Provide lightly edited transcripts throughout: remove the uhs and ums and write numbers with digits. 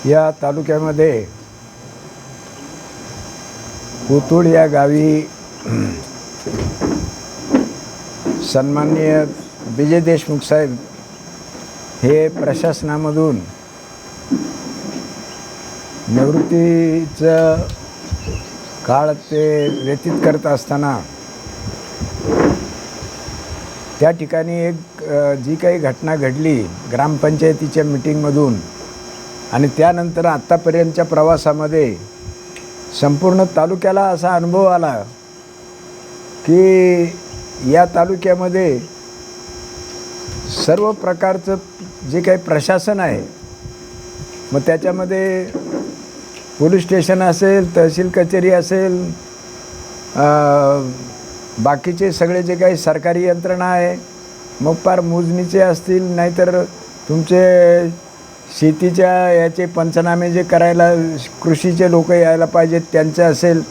या तालुक्यामध्ये कोथरूड या गावी सन्माननीय विजय देशमुख साहेब हे प्रशासनामधून निवृत्तीचं काळ ते व्यतीत करत असताना त्या ठिकाणी एक जी काही घटना घडली ग्रामपंचायतीच्या मीटिंगमधून आणि त्यानंतर आत्तापर्यंतच्या प्रवासामध्ये संपूर्ण तालुक्याला असा अनुभव आला की या तालुक्यामध्ये सर्व प्रकारचं जे काही प्रशासन आहे, मग त्याच्यामध्ये पोलीस स्टेशन असेल, तहसील कचेरी असेल, बाकीचे सगळे जे काही सरकारी यंत्रणा आहे, मग फार मोजणीचे असतील, नाहीतर तुमचे शेतीच्या याचे पंचनामे जे करायला कृषीचे लोक यायला पाहिजेत त्यांचे असेल,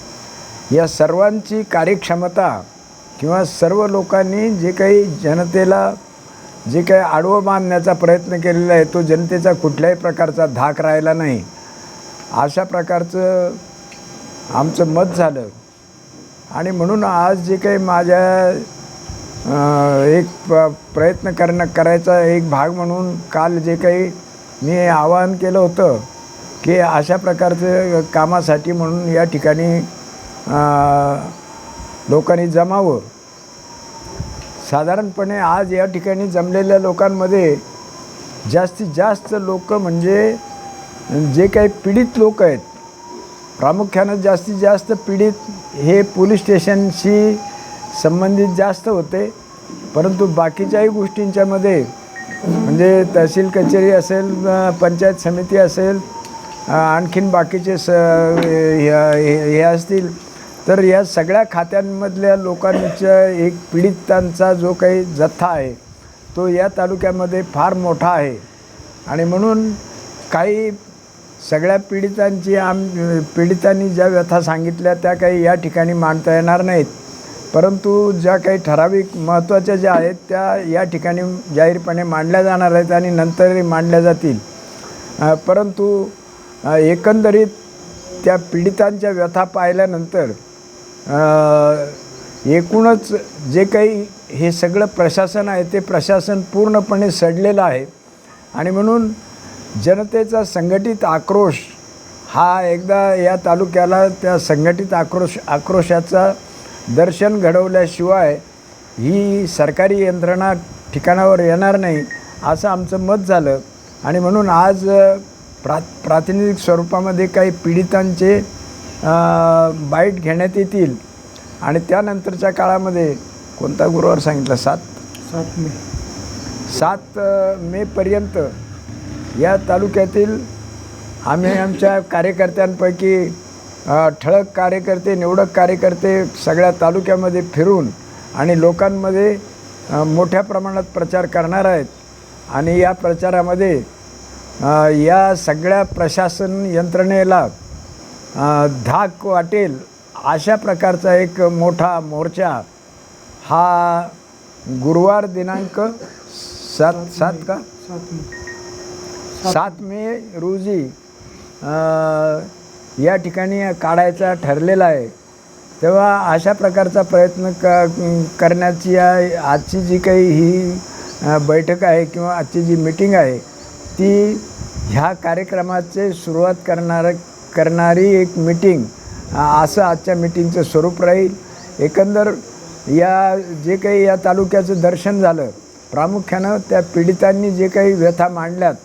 या सर्वांची कार्यक्षमता किंवा सर्व लोकांनी जे काही जनतेला जे काही आडवं बांधण्याचा प्रयत्न केलेला आहे तो जनतेचा कुठल्याही प्रकारचा धाक राहिला नाही, अशा प्रकारचं आमचं मत झालं. आणि म्हणून आज जे काही माझ्या एक प्रयत्न करायचा एक भाग म्हणून काल जे काही मी आवाहन केलं होतं की अशा प्रकारचं कामासाठी म्हणून या ठिकाणी लोकांनी जमावं. साधारणपणे आज या ठिकाणी जमलेल्या लोकांमध्ये जास्तीत जास्त लोक म्हणजे जे काही पीडित लोक आहेत, प्रामुख्यानं जास्तीत जास्त पीडित हे पोलीस स्टेशनशी संबंधित जास्त होते, परंतु बाकीच्याही गोष्टींच्यामध्ये म्हणजे तहसील कचेरी असेल, पंचायत समिती असेल, आणखीन बाकीचे हे असतील, तर या सगळ्या खात्यांमधल्या लोकांच्या एक पीडितांचा जो काही जथ्था आहे तो या तालुक्यामध्ये फार मोठा आहे. आणि म्हणून काही सगळ्या पीडितांनी ज्या व्यथा सांगितल्या त्या काही या ठिकाणी मांडता येणार नाहीत, परंतु ज्या काही ठराविक महत्त्वाच्या ज्या आहेत त्या या ठिकाणी जाहीरपणे मांडल्या जाणार आहेत आणि नंतरही मांडल्या जातील. परंतु एकंदरीत त्या पीडितांच्या व्यथा पाहिल्यानंतर एकूणच जे काही हे सगळं प्रशासन आहे ते प्रशासन पूर्णपणे सडलेलं आहे. आणि म्हणून जनतेचा संघटित आक्रोश हा एकदा या तालुक्याला त्या संघटित आक्रोशाचा दर्शन घडवल्याशिवाय ही सरकारी यंत्रणा ठिकाणावर येणार नाही असं आमचं मत झालं. आणि म्हणून आज प्रातिनिधिक स्वरूपामध्ये काही पीडितांचे बाईट घेण्यात येतील आणि त्यानंतरच्या काळामध्ये कोणता गुरुवार सांगितला 7 मेपर्यंत या तालुक्यातील आम्ही आमच्या कार्यकर्त्यांपैकी ठळक कार्यकर्ते, निवडक कार्यकर्ते सगळ्या तालुक्यामध्ये फिरून आणि लोकांमध्ये मोठ्या प्रमाणात प्रचार करणार आहेत. आणि या प्रचारामध्ये या सगळ्या प्रशासन यंत्रणेला धाक वाटेल अशा प्रकारचा एक मोठा मोर्चा हा गुरुवार दिनांक 7 मे रोजी या ठिकाणी काढायचा ठरलेला आहे. तेव्हा अशा प्रकारचा प्रयत्न करण्याची आजची जी काही ही बैठक आहे किंवा आजची जी मीटिंग आहे ती ह्या कार्यक्रमाचे सुरुवात करणारी एक मीटिंग असं आजच्या मीटिंगचं स्वरूप राहील. एकंदर या जे काही या तालुक्याचं दर्शन झालं, प्रामुख्यानं त्या पीडितांनी जे काही व्यथा मांडल्यात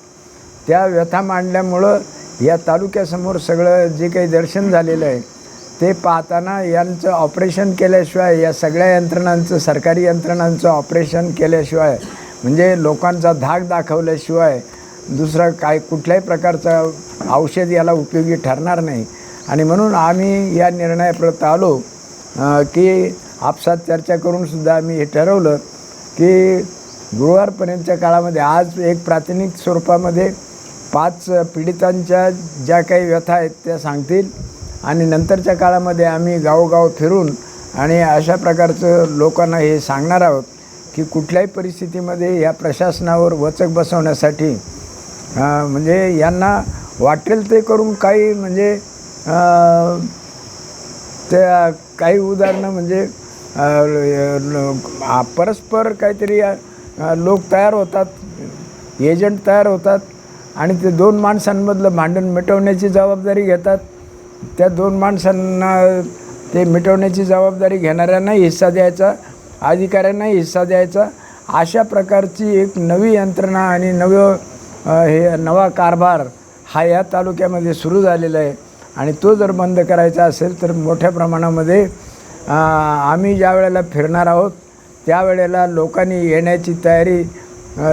त्या व्यथा मांडल्यामुळं या तालुक्यासमोर सगळं जे काही दर्शन झालेलं आहे ते पाहताना यांचं ऑपरेशन केल्याशिवाय, या सगळ्या यंत्रणांचं सरकारी यंत्रणांचं ऑपरेशन केल्याशिवाय म्हणजे लोकांचा धाक दाखवल्याशिवाय दुसरा कुठल्याही प्रकारचं औषध याला उपयोगी ठरणार नाही. आणि म्हणून आम्ही या निर्णयापर्यंत आलो की आपसात चर्चा करूनसुद्धा आम्ही हे ठरवलं की गुरुवारपर्यंतच्या काळामध्ये आज एक प्रातिनिधिक स्वरूपामध्ये 5 पीडितांच्या ज्या काही व्यथा आहेत त्या सांगतील आणि नंतरच्या काळामध्ये आम्ही गावोगाव फिरून आणि अशा प्रकारचं लोकांना हे सांगणार आहोत की कुठल्याही परिस्थितीमध्ये या प्रशासनावर वचक बसवण्यासाठी म्हणजे यांना वाटेल ते करून काही म्हणजे त्या काही उदाहरणं म्हणजे परस्पर काहीतरी लोक तयार होतात, एजंट तयार होतात आणि ते दोन माणसांमधलं भांडण मिटवण्याची जबाबदारी घेतात. त्या दोन माणसांना ते मिटवण्याची जबाबदारी घेणाऱ्यांनाही हिस्सा द्यायचा, अधिकाऱ्यांनाही हिस्सा द्यायचा. अशा प्रकारची एक नवी यंत्रणा आणि नवा कारभार हा या तालुक्यामध्ये सुरू झालेला आहे. आणि तो जर बंद करायचा असेल तर मोठ्या प्रमाणामध्ये आम्ही ज्या वेळेला फिरणार आहोत त्यावेळेला लोकांनी येण्याची तयारी,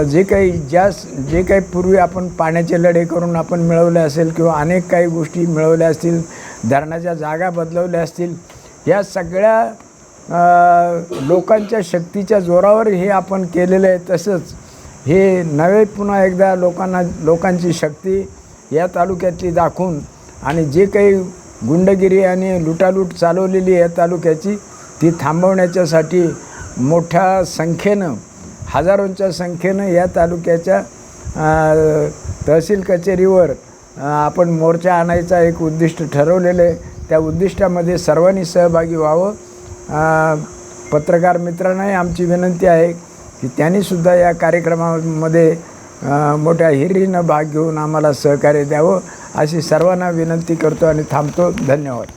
जे काही पूर्वी आपण पाण्याचे लढे करून आपण मिळवले असेल किंवा अनेक काही गोष्टी मिळवल्या असतील, धरणाच्या जागा बदलवल्या असतील, या सगळ्या लोकांच्या शक्तीच्या जोरावर हे आपण केलेलं आहे. तसंच हे नवे पुन्हा एकदा लोकांची शक्ती या तालुक्यातली दाखवून आणि जे काही गुंडगिरी आणि लुटालूट चालवलेली आहे या तालुक्याची ती थांबवण्याच्यासाठी मोठ्या संख्येनं, हजारोंच्या संख्येनं या तालुक्याच्या तहसील कचेरीवर आपण मोर्चा आणायचा एक उद्दिष्ट ठरवलेलं आहे. त्या उद्दिष्टामध्ये सर्वांनी सहभागी व्हावं. पत्रकार मित्रांनाही आमची विनंती आहे की त्यांनीसुद्धा या कार्यक्रमामध्ये मोठ्या हिरीनं भाग घेऊन आम्हाला सहकार्य द्यावं अशी सर्वांना विनंती करतो आणि थांबतो. धन्यवाद.